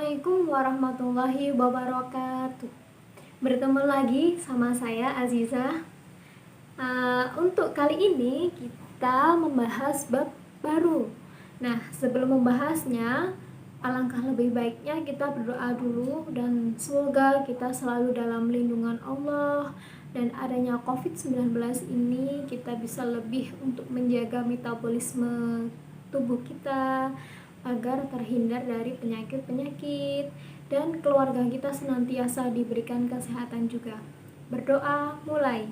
Assalamualaikum warahmatullahi wabarakatuh. Bertemu lagi sama saya Aziza. Untuk kali ini kita membahas bab baru. Nah, sebelum membahasnya, alangkah lebih baiknya kita berdoa dulu dan semoga kita selalu dalam lindungan Allah, dan adanya COVID-19 ini kita bisa lebih untuk menjaga metabolisme tubuh kita agar terhindar dari penyakit-penyakit dan keluarga kita senantiasa diberikan kesehatan juga. Berdoa mulai.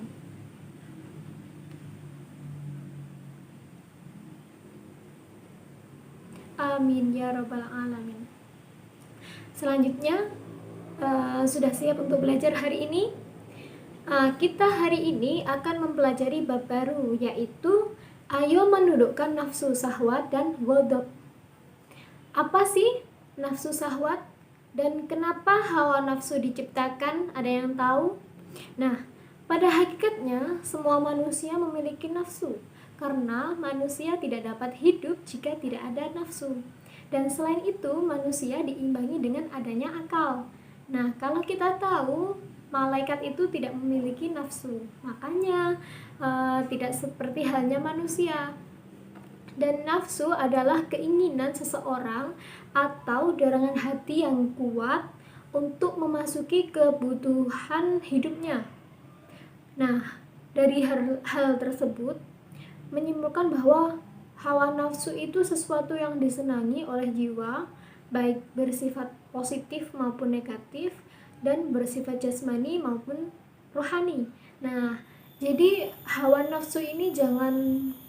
Amin ya rabbal alamin. Selanjutnya, sudah siap untuk belajar hari ini? Kita hari ini akan mempelajari bab baru, yaitu ayo menundukkan nafsu syahwat dan ghadab. Apa sih nafsu syahwat dan kenapa hawa nafsu diciptakan? Ada yang tahu? Nah, pada hakikatnya semua manusia memiliki nafsu karena manusia tidak dapat hidup jika tidak ada nafsu. Dan selain itu, manusia diimbangi dengan adanya akal. Nah, kalau kita tahu malaikat itu tidak memiliki nafsu, makanya tidak seperti halnya manusia. Dan nafsu adalah keinginan seseorang atau dorongan hati yang kuat untuk memasuki kebutuhan hidupnya. Nah, dari hal tersebut menyimpulkan bahwa hawa nafsu itu sesuatu yang disenangi oleh jiwa, baik bersifat positif maupun negatif, dan bersifat jasmani maupun rohani. Nah, jadi hawa nafsu ini jangan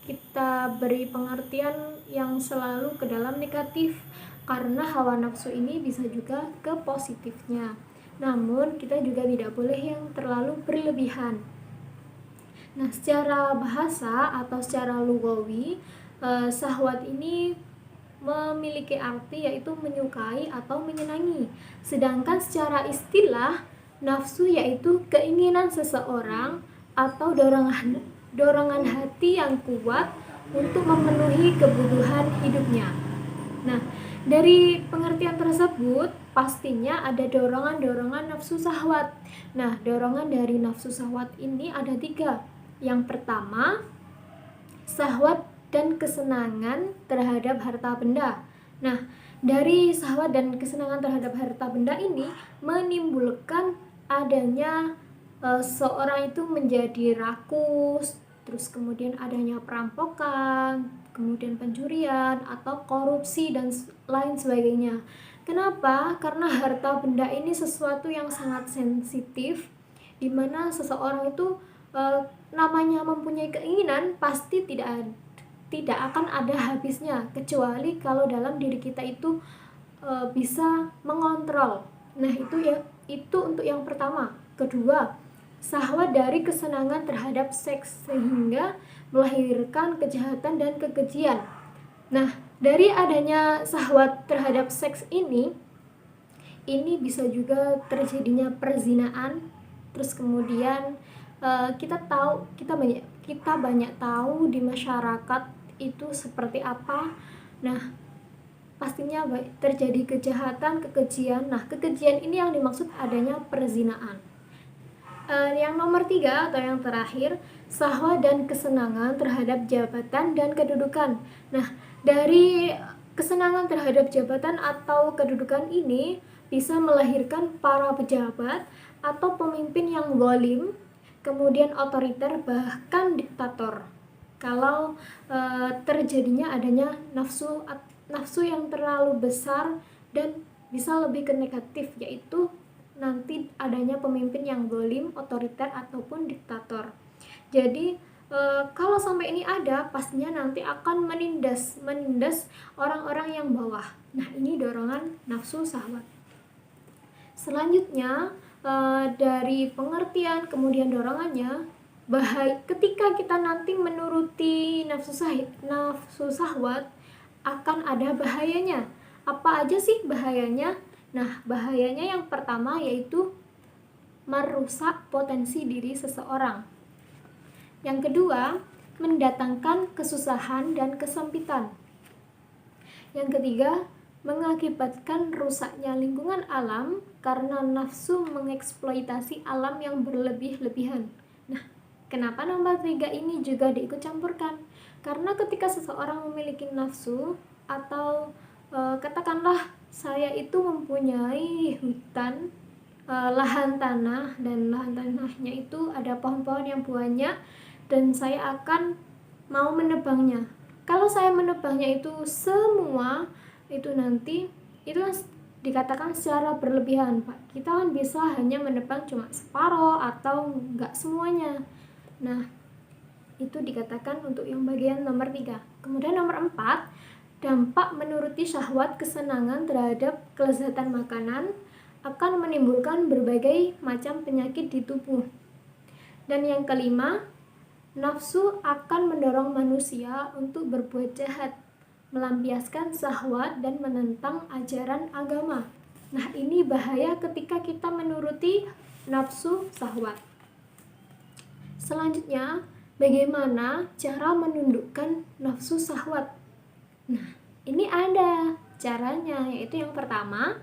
kita beri pengertian yang selalu ke dalam negatif, karena hawa nafsu ini bisa juga ke positifnya. Namun kita juga tidak boleh yang terlalu berlebihan. Nah, secara bahasa atau secara lugawi, syahwat ini memiliki arti yaitu menyukai atau menyenangi. Sedangkan secara istilah, nafsu yaitu keinginan seseorang atau dorongan hati yang kuat untuk memenuhi kebutuhan hidupnya. Nah, dari pengertian tersebut pastinya ada dorongan-dorongan nafsu syahwat. Nah, dorongan dari nafsu syahwat ini ada 3. Yang pertama, syahwat dan kesenangan terhadap harta benda. Nah, dari syahwat dan kesenangan terhadap harta benda ini menimbulkan adanya seorang itu menjadi rakus, terus kemudian adanya perampokan, kemudian pencurian atau korupsi dan lain sebagainya. Kenapa? Karena harta benda ini sesuatu yang sangat sensitif, di mana seseorang itu namanya mempunyai keinginan pasti tidak akan ada habisnya, kecuali kalau dalam diri kita itu bisa mengontrol. Nah, itu untuk yang pertama. Kedua, syahwat dari kesenangan terhadap seks sehingga melahirkan kejahatan dan kekejian. Nah, dari adanya syahwat terhadap seks ini bisa juga terjadinya perzinaan. Terus kemudian kita banyak tahu di masyarakat itu seperti apa. Nah, pastinya terjadi kejahatan, kekejian. Nah, kekejian ini yang dimaksud adanya perzinaan. Yang nomor 3 atau yang terakhir, syahwat dan kesenangan terhadap jabatan dan kedudukan. Nah, dari kesenangan terhadap jabatan atau kedudukan ini bisa melahirkan para pejabat atau pemimpin yang zalim, kemudian otoriter, bahkan diktator. Kalau terjadinya adanya nafsu yang terlalu besar dan bisa lebih ke negatif, yaitu nanti adanya pemimpin yang zalim, otoriter ataupun diktator. Jadi kalau sampai ini ada, pastinya nanti akan menindas orang-orang yang bawah. Nah, ini dorongan nafsu syahwat. Selanjutnya, dari pengertian kemudian dorongannya, ketika kita nanti menuruti nafsu syahwat akan ada bahayanya. Apa aja sih bahayanya? Nah, bahayanya yang pertama yaitu merusak potensi diri seseorang. Yang kedua, mendatangkan kesusahan dan kesempitan. Yang ketiga, mengakibatkan rusaknya lingkungan alam karena nafsu mengeksploitasi alam yang berlebih-lebihan. Nah, kenapa nomor 3 ini juga diikut campurkan? Karena ketika seseorang memiliki nafsu atau katakanlah saya itu mempunyai hutan, lahan tanah, dan lahan tanahnya itu ada pohon-pohon yang banyak dan saya akan mau menebangnya. Kalau saya menebangnya itu semua, itu nanti itu dikatakan secara berlebihan, Pak. Kita kan bisa hanya menebang cuma separuh atau enggak semuanya. Nah, itu dikatakan untuk yang bagian nomor 3. Kemudian nomor 4, dampak menuruti syahwat kesenangan terhadap kelezatan makanan akan menimbulkan berbagai macam penyakit di tubuh. Dan yang kelima, nafsu akan mendorong manusia untuk berbuat jahat, melampiaskan syahwat dan menentang ajaran agama. Nah, ini bahaya ketika kita menuruti nafsu syahwat. Selanjutnya, bagaimana cara menundukkan nafsu syahwat? Nah, ini ada caranya, yaitu yang pertama,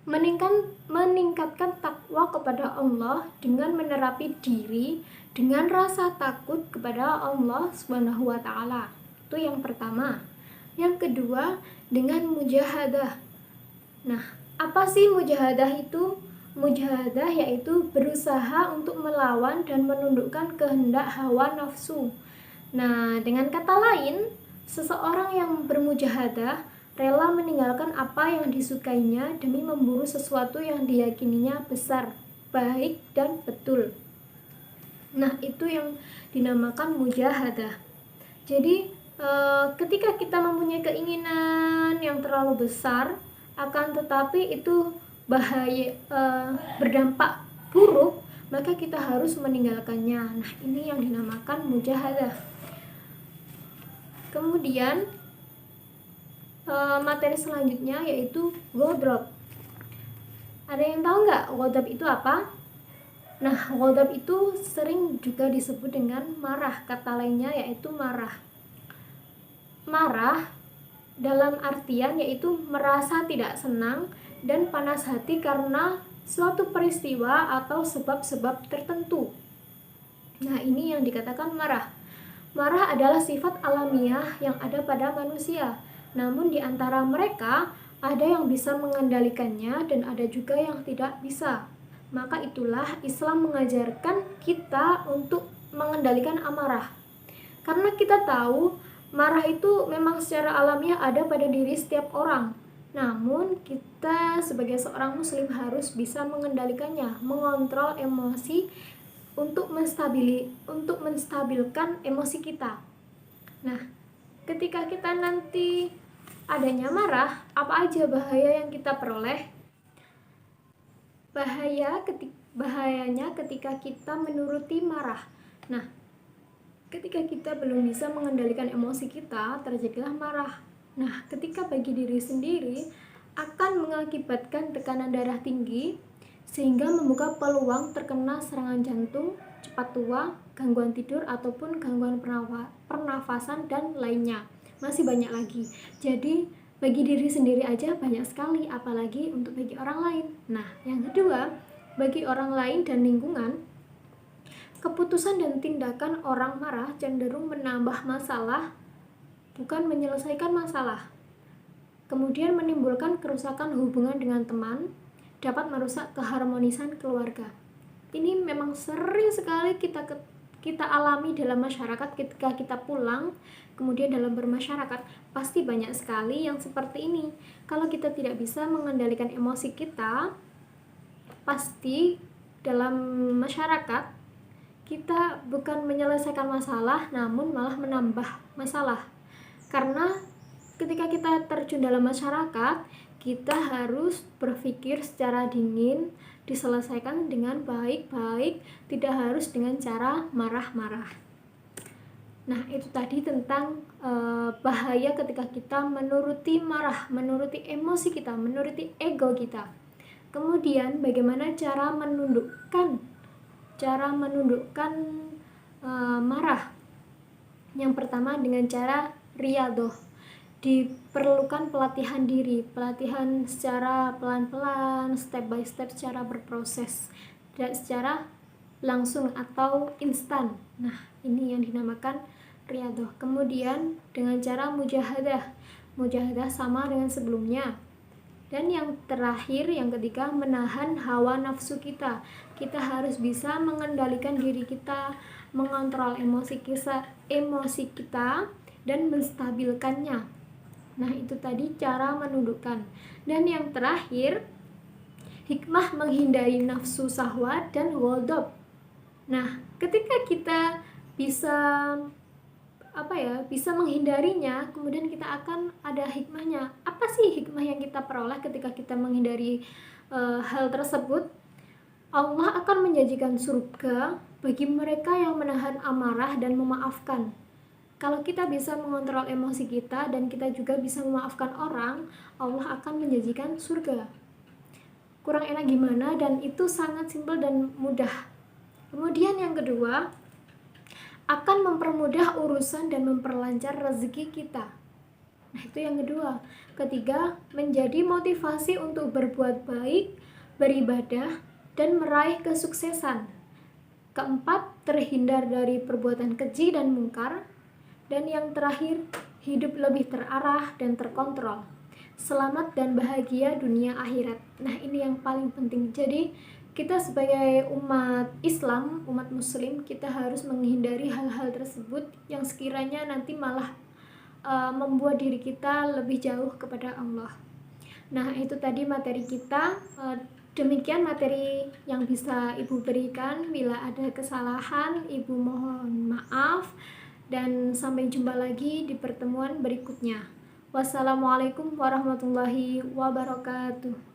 meningkatkan takwa kepada Allah dengan menerapi diri dengan rasa takut kepada Allah Subhanahu wa taala. Itu yang pertama. Yang kedua, dengan mujahadah. Nah, apa sih mujahadah itu? Mujahadah yaitu berusaha untuk melawan dan menundukkan kehendak hawa nafsu. Nah, dengan kata lain, seseorang yang bermujahadah rela meninggalkan apa yang disukainya demi memburu sesuatu yang diyakininya besar, baik, dan betul. Nah, itu yang dinamakan mujahadah. Jadi, ketika kita mempunyai keinginan yang terlalu besar, akan tetapi itu bahaya, berdampak buruk, maka kita harus meninggalkannya. Nah, ini yang dinamakan mujahadah. Kemudian materi selanjutnya yaitu ghadab. Ada yang tahu nggak ghadab itu apa? Nah, ghadab itu sering juga disebut dengan marah. Kata lainnya yaitu marah. Marah dalam artian yaitu merasa tidak senang dan panas hati karena suatu peristiwa atau sebab-sebab tertentu. Nah, ini yang dikatakan marah. Marah adalah sifat alamiah yang ada pada manusia. Namun di antara mereka ada yang bisa mengendalikannya dan ada juga yang tidak bisa. Maka itulah Islam mengajarkan kita untuk mengendalikan amarah. Karena kita tahu marah itu memang secara alamiah ada pada diri setiap orang. Namun kita sebagai seorang muslim harus bisa mengendalikannya, mengontrol emosi untuk menstabilkan emosi kita. Nah, ketika kita nanti adanya marah, apa aja bahaya yang kita peroleh? Bahayanya ketika kita menuruti marah. Nah, ketika kita belum bisa mengendalikan emosi kita, terjadilah marah. Nah, ketika bagi diri sendiri akan mengakibatkan tekanan darah tinggi sehingga membuka peluang terkena serangan jantung, cepat tua, gangguan tidur ataupun gangguan pernafasan dan lainnya. Masih banyak lagi. Jadi bagi diri sendiri aja banyak sekali, apalagi untuk bagi orang lain. Nah, yang kedua, bagi orang lain dan lingkungan, keputusan dan tindakan orang marah cenderung menambah masalah, bukan menyelesaikan masalah. Kemudian menimbulkan kerusakan hubungan dengan teman, dapat merusak keharmonisan keluarga. Ini memang sering sekali kita alami dalam masyarakat ketika kita pulang, kemudian dalam bermasyarakat, pasti banyak sekali yang seperti ini. Kalau kita tidak bisa mengendalikan emosi kita, pasti dalam masyarakat kita bukan menyelesaikan masalah, namun malah menambah masalah. Karena ketika kita terjun dalam masyarakat, kita harus berpikir secara dingin, diselesaikan dengan baik-baik, tidak harus dengan cara marah-marah. Nah, itu tadi tentang bahaya ketika kita menuruti marah, menuruti emosi kita, menuruti ego kita. Kemudian bagaimana cara menundukkan marah? Yang pertama dengan cara riyadhah. diperlukan pelatihan diri, pelatihan secara pelan-pelan, step by step, secara berproses, dan secara langsung atau instan. Nah, ini yang dinamakan riyadhah. Kemudian dengan cara mujahadah. Mujahadah sama dengan sebelumnya. Dan yang terakhir, yang ketiga, menahan hawa nafsu kita. Kita harus bisa mengendalikan diri kita, mengontrol emosi kita dan menstabilkannya. Nah, itu tadi cara menundukkan. Dan yang terakhir, hikmah menghindari nafsu syahwat dan ghadab. Nah, ketika kita bisa bisa menghindarinya, kemudian kita akan ada hikmahnya. Apa sih hikmah yang kita peroleh ketika kita menghindari hal tersebut? Allah akan menjanjikan surga bagi mereka yang menahan amarah dan memaafkan. Kalau kita bisa mengontrol emosi kita dan kita juga bisa memaafkan orang, Allah akan menjanjikan surga. Kurang enak gimana? Dan itu sangat simpel dan mudah. Kemudian yang kedua, akan mempermudah urusan dan memperlancar rezeki kita. Nah, itu yang kedua. Ketiga, menjadi motivasi untuk berbuat baik, beribadah, dan meraih kesuksesan. Keempat, terhindar dari perbuatan keji dan mungkar. Dan yang terakhir, hidup lebih terarah dan terkontrol. Selamat dan bahagia dunia akhirat. Nah, ini yang paling penting. Jadi, kita sebagai umat Islam, umat muslim, kita harus menghindari hal-hal tersebut yang sekiranya nanti malah membuat diri kita lebih jauh kepada Allah. Nah, itu tadi materi kita. Demikian materi yang bisa Ibu berikan. Bila ada kesalahan, Ibu mohon maaf. Dan sampai jumpa lagi di pertemuan berikutnya. Wassalamualaikum warahmatullahi wabarakatuh.